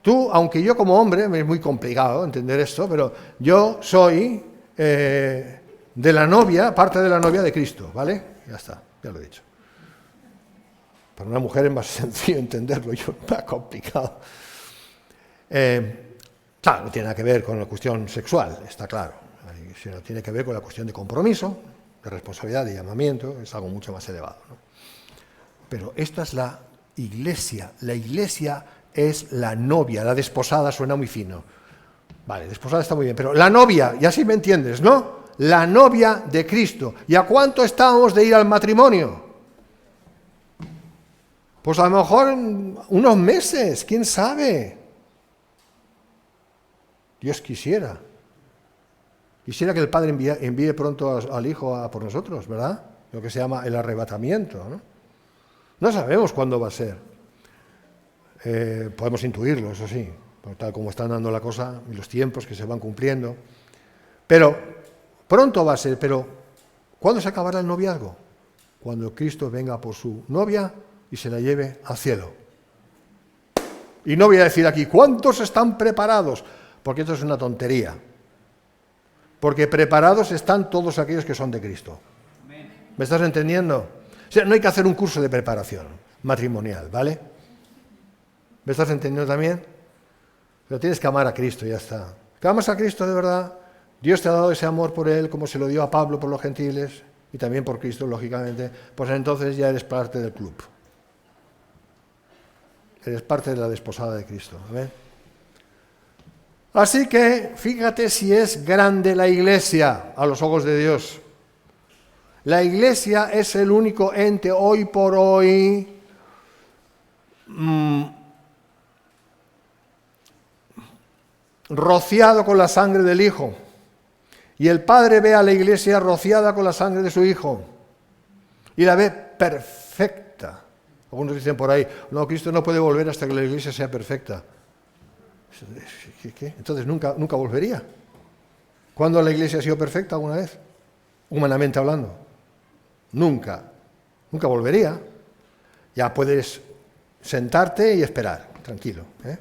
Tú, aunque yo como hombre, es muy complicado entender esto, pero yo soy de la novia, parte de la novia de Cristo, ¿vale? Ya está, ya lo he dicho. Para una mujer es más sencillo entenderlo, yo más complicado. Claro, no tiene nada que ver con la cuestión sexual, está claro. Sino tiene que ver con la cuestión de compromiso, de responsabilidad, de llamamiento, es algo mucho más elevado, ¿no? Pero esta es la Iglesia. La Iglesia es la novia, la desposada suena muy fino. Vale, desposada está muy bien, pero la novia, y así me entiendes, ¿no? La novia de Cristo. ¿Y a cuánto estamos de ir al matrimonio? Pues a lo mejor unos meses, quién sabe. Dios quisiera. Quisiera que el Padre envíe pronto al Hijo a por nosotros, ¿verdad? Lo que se llama el arrebatamiento, ¿no? No sabemos cuándo va a ser. Podemos intuirlo, eso sí, tal como están dando la cosa y los tiempos que se van cumpliendo. Pero pronto va a ser, pero ¿cuándo se acabará el noviazgo? Cuando Cristo venga por su novia y se la lleve al cielo. Y no voy a decir aquí, ¿cuántos están preparados? Porque esto es una tontería. Porque preparados están todos aquellos que son de Cristo. ¿Me estás entendiendo? O sea, no hay que hacer un curso de preparación matrimonial, ¿vale? ¿Me estás entendiendo también? Pero tienes que amar a Cristo, ya está. ¿Que amas a Cristo de verdad? Dios te ha dado ese amor por Él, como se lo dio a Pablo por los gentiles, y también por Cristo, lógicamente, pues entonces ya eres parte del club. Eres parte de la desposada de Cristo. ¿Ven? Así que, fíjate si es grande la Iglesia a los ojos de Dios. La Iglesia es el único ente hoy por hoy rociado con la sangre del Hijo. Y el Padre ve a la Iglesia rociada con la sangre de su Hijo. Y la ve perfecta. Algunos dicen por ahí, no, Cristo no puede volver hasta que la Iglesia sea perfecta. ¿Qué? Entonces nunca volvería. ¿Cuándo la Iglesia ha sido perfecta alguna vez? Humanamente hablando. Nunca volvería. Ya puedes sentarte y esperar, tranquilo, ¿eh?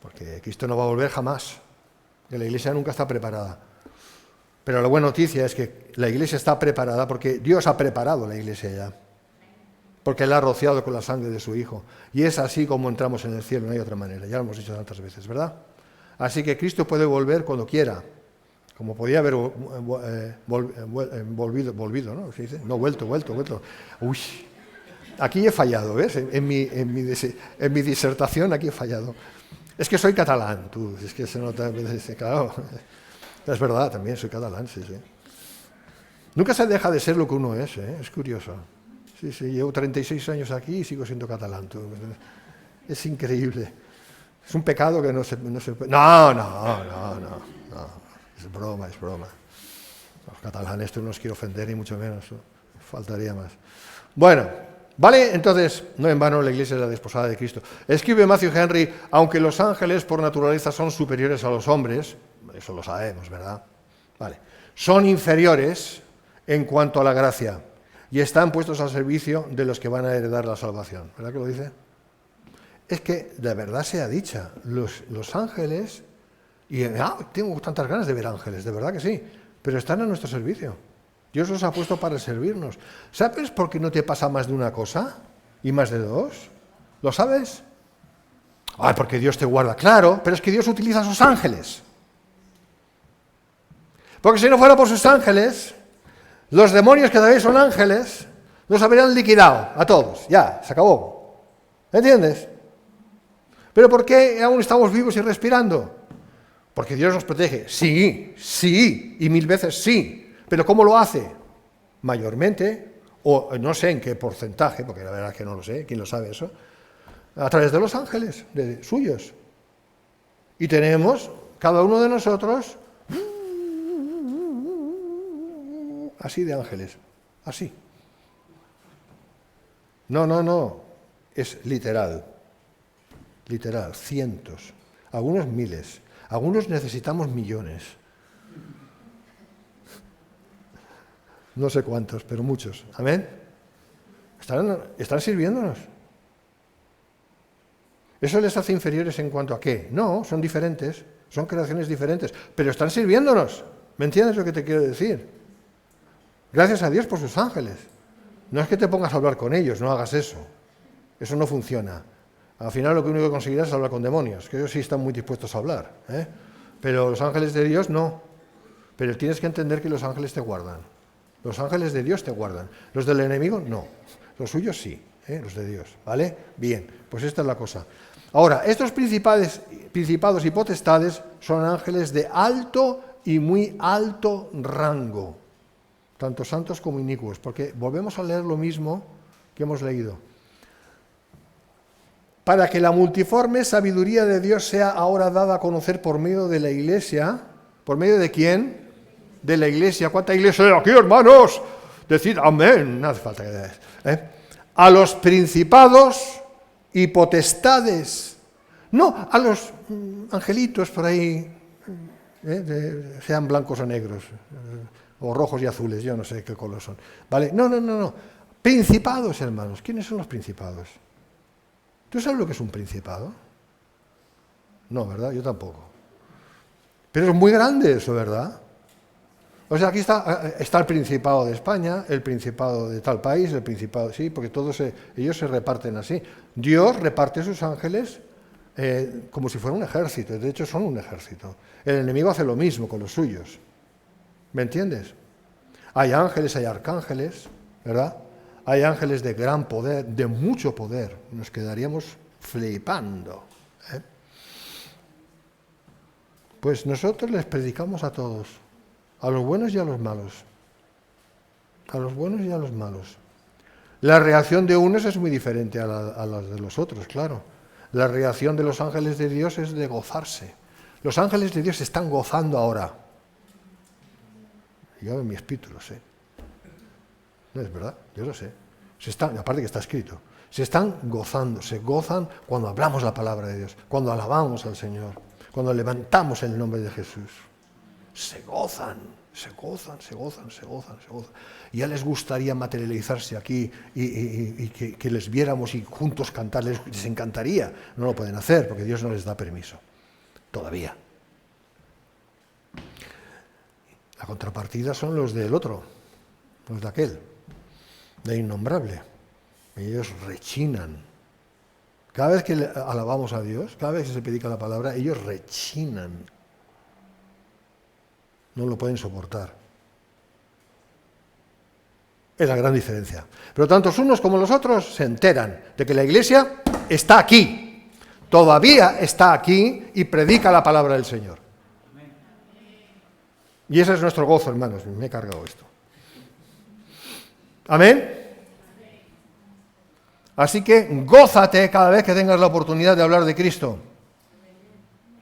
Porque Cristo no va a volver jamás. Que la Iglesia nunca está preparada. Pero la buena noticia es que la Iglesia está preparada porque Dios ha preparado la Iglesia ya. Porque la ha rociado con la sangre de su Hijo. Y es así como entramos en el cielo, no hay otra manera. Ya lo hemos dicho tantas veces, ¿verdad? Así que Cristo puede volver cuando quiera. Como podía haber volvido, ¿no? ¿Se dice? No, vuelto. Uy, aquí he fallado, ¿ves? En mi disertación aquí he fallado. Es que soy catalán, tú, es que se nota, claro. Es verdad, también soy catalán, sí. Nunca se deja de ser lo que uno es curioso. Sí, llevo 36 años aquí y sigo siendo catalán. Es increíble. Es un pecado que no se... No, es broma. Los catalanes, esto no los quiero ofender ni mucho menos, faltaría más. Bueno, ¿vale? Entonces, no en vano la Iglesia es la desposada de Cristo. Escribe Matthew Henry, aunque los ángeles por naturaleza son superiores a los hombres, eso lo sabemos, ¿verdad? Vale. Son inferiores en cuanto a la gracia y están puestos al servicio de los que van a heredar la salvación. ¿Verdad que lo dice? Es que de verdad sea dicha, los ángeles, y tengo tantas ganas de ver ángeles, de verdad que sí, pero están a nuestro servicio. Dios los ha puesto para servirnos. ¿Sabes por qué no te pasa más de una cosa y más de dos? ¿Lo sabes? Porque Dios te guarda. Claro, pero es que Dios utiliza a sus ángeles. Porque si no fuera por sus ángeles, los demonios que todavía son ángeles, los habrían liquidado a todos. Ya, se acabó. ¿Entiendes? ¿Pero por qué aún estamos vivos y respirando? Porque Dios nos protege. Sí, y 1000 veces sí. ¿Pero cómo lo hace? Mayormente, o no sé en qué porcentaje, porque la verdad es que no lo sé, ¿quién lo sabe eso? A través de los ángeles, suyos. Y tenemos, cada uno de nosotros, así de ángeles, así. No, es literal, cientos, algunos miles, algunos necesitamos millones. No sé cuántos, pero muchos. ¿Amén? Están sirviéndonos. ¿Eso les hace inferiores en cuanto a qué? No, son diferentes, son creaciones diferentes, pero están sirviéndonos. ¿Me entiendes lo que te quiero decir? Gracias a Dios por sus ángeles. No es que te pongas a hablar con ellos, no hagas eso. Eso no funciona. Al final lo único que conseguirás es hablar con demonios, que ellos sí están muy dispuestos a hablar. Pero los ángeles de Dios no. Pero tienes que entender que los ángeles te guardan. Los ángeles de Dios te guardan. Los del enemigo, no. Los suyos sí, los de Dios. ¿Vale? Bien, pues esta es la cosa. Ahora, estos principados y potestades son ángeles de alto y muy alto rango, tanto santos como inicuos, porque volvemos a leer lo mismo que hemos leído. Para que la multiforme sabiduría de Dios sea ahora dada a conocer por medio de la Iglesia. ¿Por medio de quién? De la Iglesia. ¿Cuánta iglesia hay aquí, hermanos? Decid amén. No hace falta que digáis. A los principados y potestades. No a los angelitos por ahí, sean blancos o negros, o rojos y azules, yo no sé qué color son. ¿Vale? No. Principados, hermanos. ¿Quiénes son los principados? ¿Tú sabes lo que es un principado? No, ¿verdad? Yo tampoco. Pero es muy grande eso, ¿verdad? O sea, aquí está el Principado de España, el Principado de tal país, el Principado, sí, porque ellos se reparten así. Dios reparte sus ángeles como si fuera un ejército, de hecho son un ejército. El enemigo hace lo mismo con los suyos. ¿Me entiendes? Hay ángeles, hay arcángeles, ¿verdad? Hay ángeles de gran poder, de mucho poder. Nos quedaríamos flipando. Pues nosotros les predicamos a todos. A los buenos y a los malos. A los buenos y a los malos. La reacción de unos es muy diferente a la de los otros, claro. La reacción de los ángeles de Dios es de gozarse. Los ángeles de Dios se están gozando ahora. Yo en mi espíritu lo sé. No es verdad, yo lo sé. Aparte que está escrito. Se están gozando, se gozan cuando hablamos la palabra de Dios, cuando alabamos al Señor, cuando levantamos el nombre de Jesús. Se gozan. Y ya les gustaría materializarse aquí y que les viéramos y juntos cantar, les encantaría. No lo pueden hacer porque Dios no les da permiso. Todavía. La contrapartida son los del otro, los de aquel, de innombrable. Ellos rechinan. Cada vez que alabamos a Dios, cada vez que se predica la palabra, ellos rechinan. No lo pueden soportar. Es la gran diferencia. Pero tanto unos como los otros se enteran de que la Iglesia está aquí. Todavía está aquí y predica la palabra del Señor. Y ese es nuestro gozo, hermanos. Me he cargado esto. ¿Amén? Así que gózate cada vez que tengas la oportunidad de hablar de Cristo.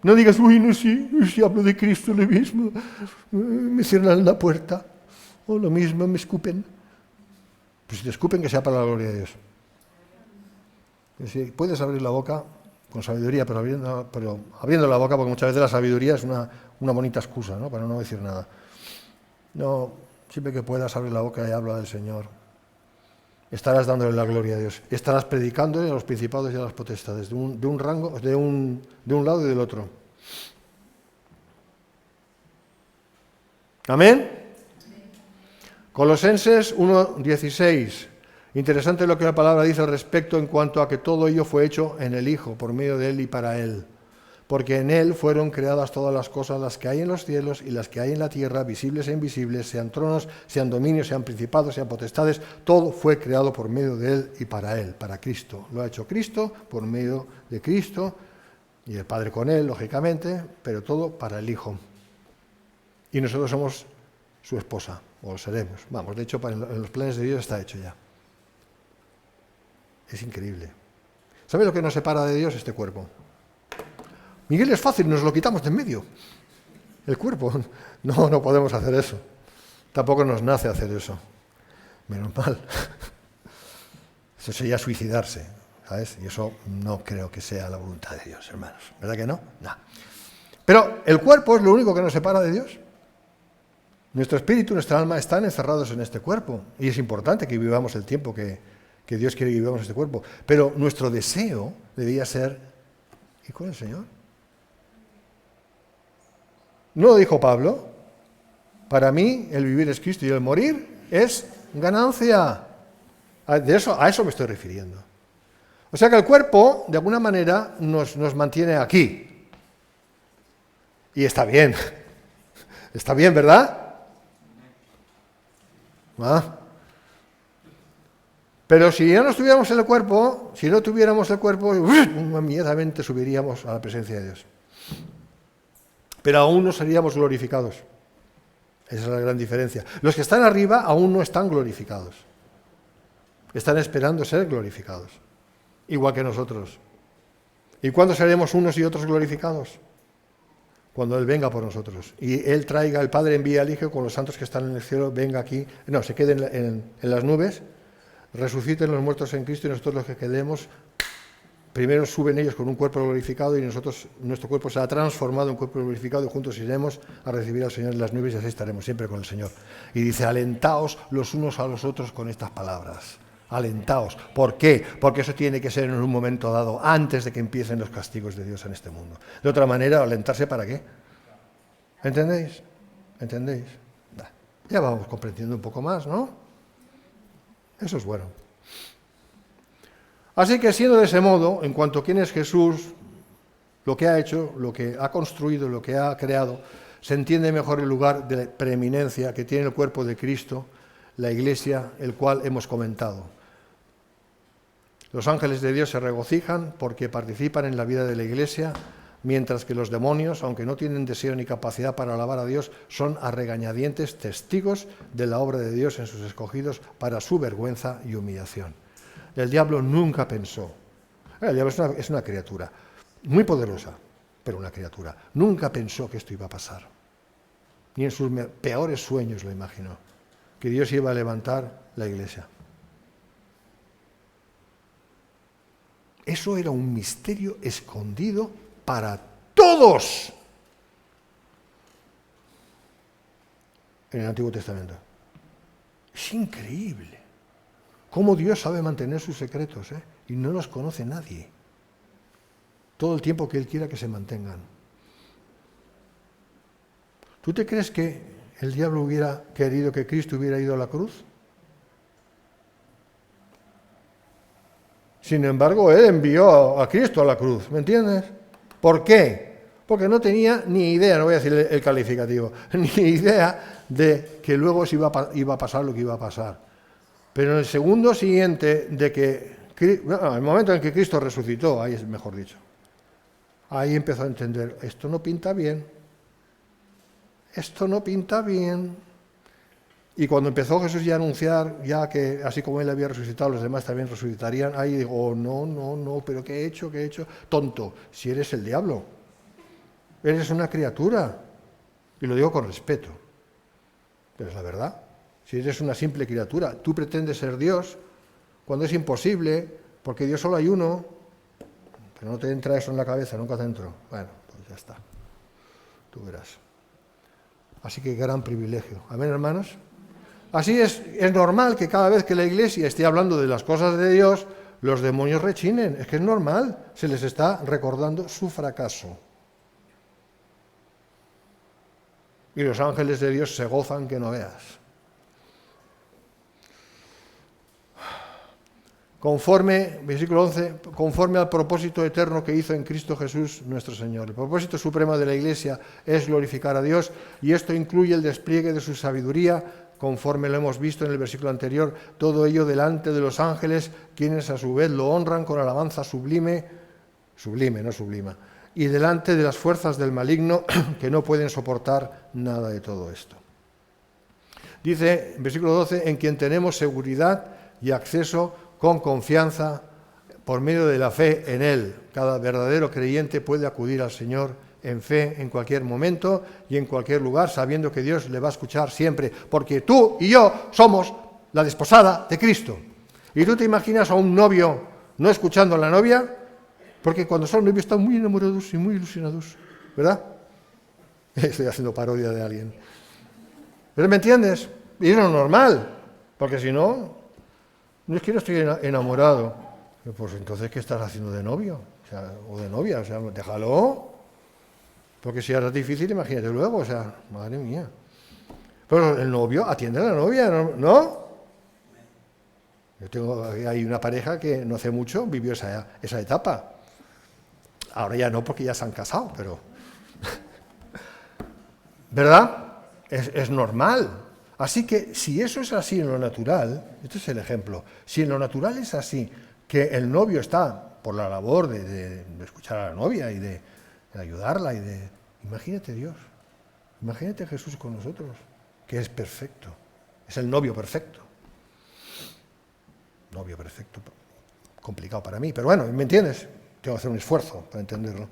No digas, uy, no, sí, si hablo de Cristo lo mismo, me cierran la puerta, o lo mismo, me escupen. Pues si te escupen, que sea para la gloria de Dios. Si puedes abrir la boca con sabiduría, pero abriendo la boca, porque muchas veces la sabiduría es una bonita excusa, ¿no? Para no decir nada. No, siempre que puedas abrir la boca y habla del Señor, estarás dándole la gloria a Dios. Estarás predicándole a los principados y a las potestades, de un rango, de un lado y del otro. ¿Amén? Colosenses 1:16. Interesante lo que la palabra dice al respecto en cuanto a que todo ello fue hecho en el Hijo, por medio de Él y para Él. Porque en Él fueron creadas todas las cosas, las que hay en los cielos y las que hay en la tierra, visibles e invisibles, sean tronos, sean dominios, sean principados, sean potestades, todo fue creado por medio de Él y para Él, para Cristo. Lo ha hecho Cristo, por medio de Cristo, y el Padre con Él, lógicamente, pero todo para el Hijo. Y nosotros somos su esposa, o lo seremos. Vamos, de hecho, en los planes de Dios está hecho ya. Es increíble. ¿Sabe lo que nos separa de Dios? Este cuerpo. Miguel, es fácil, nos lo quitamos de en medio. El cuerpo. No podemos hacer eso. Tampoco nos nace hacer eso. Menos mal. Eso sería suicidarse, ¿sabes? Y eso no creo que sea la voluntad de Dios, hermanos. ¿Verdad que no? No. Pero el cuerpo es lo único que nos separa de Dios. Nuestro espíritu, nuestra alma están encerrados en este cuerpo. Y es importante que vivamos el tiempo que Dios quiere que vivamos este cuerpo. Pero nuestro deseo debía ser ir con el Señor. ¿No lo dijo Pablo? Para mí el vivir es Cristo y el morir es ganancia. A eso me estoy refiriendo. O sea que el cuerpo, de alguna manera, nos mantiene aquí. Y está bien. Está bien, ¿verdad? Pero si ya no estuviéramos en el cuerpo, si no tuviéramos el cuerpo, inmediatamente subiríamos a la presencia de Dios. Pero aún no seríamos glorificados. Esa es la gran diferencia. Los que están arriba aún no están glorificados. Están esperando ser glorificados, igual que nosotros. ¿Y cuándo seremos unos y otros glorificados? Cuando Él venga por nosotros. Y Él traiga, el Padre envía al Hijo con los santos que están en el cielo, venga aquí, no, se queden en las nubes, resuciten los muertos en Cristo y nosotros los que quedemos, primero suben ellos con un cuerpo glorificado y nuestro cuerpo será transformado en cuerpo glorificado y juntos iremos a recibir al Señor en las nubes y así estaremos siempre con el Señor. Y dice, alentaos los unos a los otros con estas palabras. Alentaos. ¿Por qué? Porque eso tiene que ser en un momento dado, antes de que empiecen los castigos de Dios en este mundo. De otra manera, alentarse ¿para qué? ¿Entendéis? ¿Entendéis? Ya vamos comprendiendo un poco más, ¿no? Eso es bueno. Así que siendo de ese modo, en cuanto a quién es Jesús, lo que ha hecho, lo que ha construido, lo que ha creado, se entiende mejor el lugar de preeminencia que tiene el cuerpo de Cristo, la Iglesia, el cual hemos comentado. Los ángeles de Dios se regocijan porque participan en la vida de la Iglesia, mientras que los demonios, aunque no tienen deseo ni capacidad para alabar a Dios, son a regañadientes testigos de la obra de Dios en sus escogidos para su vergüenza y humillación. El diablo nunca pensó, el diablo es una criatura muy poderosa, pero una criatura, nunca pensó que esto iba a pasar, ni en sus peores sueños lo imaginó, que Dios iba a levantar la Iglesia. Eso era un misterio escondido para todos en el Antiguo Testamento. Es increíble cómo Dios sabe mantener sus secretos, y no los conoce nadie. Todo el tiempo que Él quiera que se mantengan. ¿Tú te crees que el diablo hubiera querido que Cristo hubiera ido a la cruz? Sin embargo, Él envió a Cristo a la cruz, ¿me entiendes? ¿Por qué? Porque no tenía ni idea, no voy a decir el calificativo, ni idea de que luego iba a pasar lo que iba a pasar. Pero en el segundo siguiente, el momento en que Cristo resucitó, ahí es mejor dicho, ahí empezó a entender, esto no pinta bien, esto no pinta bien. Y cuando empezó Jesús ya a anunciar, ya que así como él había resucitado, los demás también resucitarían, ahí digo, no, pero ¿qué he hecho? ¿Qué he hecho? Tonto, si eres el diablo, eres una criatura. Y lo digo con respeto, pero es la verdad. Si eres una simple criatura, tú pretendes ser Dios, cuando es imposible, porque Dios solo hay uno, pero no te entra eso en la cabeza, nunca te entró. Bueno, pues ya está, tú verás. Así que gran privilegio. Amén, hermanos. Así es normal que cada vez que la Iglesia esté hablando de las cosas de Dios, los demonios rechinen. Es que es normal, se les está recordando su fracaso. Y los ángeles de Dios se gozan que no veas. Versículo 11, conforme al propósito eterno que hizo en Cristo Jesús nuestro Señor. El propósito supremo de la Iglesia es glorificar a Dios, y esto incluye el despliegue de su sabiduría, conforme lo hemos visto en el versículo anterior, todo ello delante de los ángeles, quienes a su vez lo honran con alabanza sublime, no sublima, y delante de las fuerzas del maligno, que no pueden soportar nada de todo esto. Dice, en versículo 12, en quien tenemos seguridad y acceso con confianza por medio de la fe en Él. Cada verdadero creyente puede acudir al Señor en fe en cualquier momento y en cualquier lugar, sabiendo que Dios le va a escuchar siempre, porque tú y yo somos la desposada de Cristo. ¿Y tú te imaginas a un novio no escuchando a la novia? Porque cuando son novios están muy enamorados y muy ilusionados, ¿verdad? Estoy haciendo parodia de alguien. ¿Pero me entiendes? Y es lo normal, porque si no, no es que no estoy enamorado. Pues entonces, ¿qué estás haciendo de novio? O de novia, déjalo. Porque si ahora es difícil, imagínate luego, madre mía. Pero el novio atiende a la novia, ¿no? Yo tengo ahí una pareja que no hace mucho vivió esa etapa. Ahora ya no, porque ya se han casado, pero... ¿Verdad? Es normal. Así que si eso es así en lo natural, este es el ejemplo, si en lo natural es así, que el novio está por la labor de escuchar a la novia y de ayudarla Imagínate Dios, imagínate Jesús con nosotros, que es perfecto, es el novio perfecto. Novio perfecto, complicado para mí, pero bueno, ¿me entiendes? Tengo que hacer un esfuerzo para entenderlo.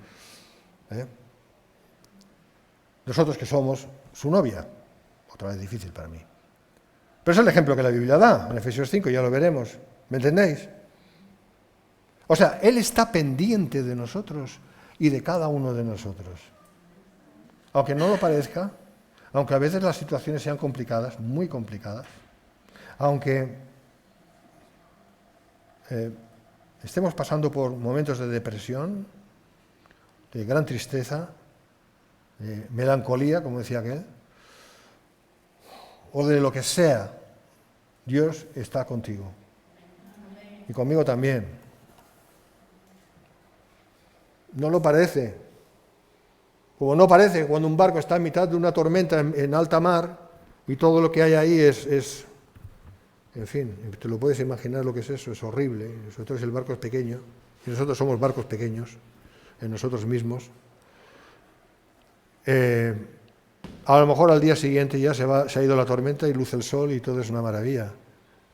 Nosotros que somos su novia, otra vez difícil para mí. Pero es el ejemplo que la Biblia da, en Efesios 5, ya lo veremos, ¿me entendéis? O sea, Él está pendiente de nosotros y de cada uno de nosotros. Aunque no lo parezca, aunque a veces las situaciones sean complicadas, muy complicadas, aunque estemos pasando por momentos de depresión, de gran tristeza, de melancolía, como decía aquel, o de lo que sea, Dios está contigo. Y conmigo también. No lo parece. Como no parece cuando un barco está en mitad de una tormenta en alta mar y todo lo que hay ahí es en fin, te lo puedes imaginar lo que es eso, es horrible. Sobre todo si el barco es pequeño, y nosotros somos barcos pequeños en nosotros mismos. A lo mejor al día siguiente ya se ha ido la tormenta y luce el sol y todo es una maravilla,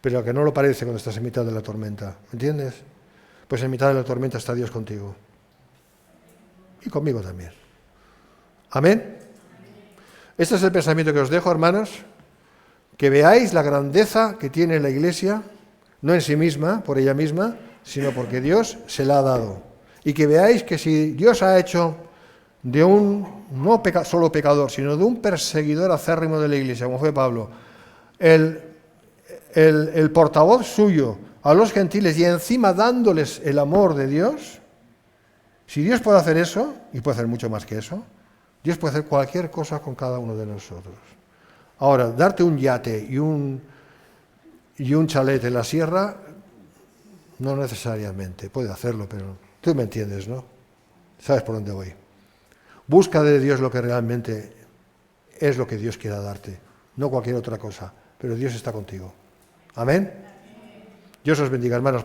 pero que no lo parece cuando estás en mitad de la tormenta, ¿entiendes? Pues en mitad de la tormenta está Dios contigo y conmigo también. Amén. Este es el pensamiento que os dejo, hermanos, que veáis la grandeza que tiene la Iglesia, no en sí misma, por ella misma, sino porque Dios se la ha dado. Y que veáis que si Dios ha hecho de un, no solo pecador, sino de un perseguidor acérrimo de la Iglesia, como fue Pablo, el portavoz suyo a los gentiles y encima dándoles el amor de Dios, si Dios puede hacer eso, y puede hacer mucho más que eso, Dios puede hacer cualquier cosa con cada uno de nosotros. Ahora, darte un yate y un chalet en la sierra, no necesariamente, puede hacerlo, pero tú me entiendes, ¿no? Sabes por dónde voy. Busca de Dios lo que realmente es lo que Dios quiera darte, no cualquier otra cosa, pero Dios está contigo. Amén. Dios os bendiga, hermanos.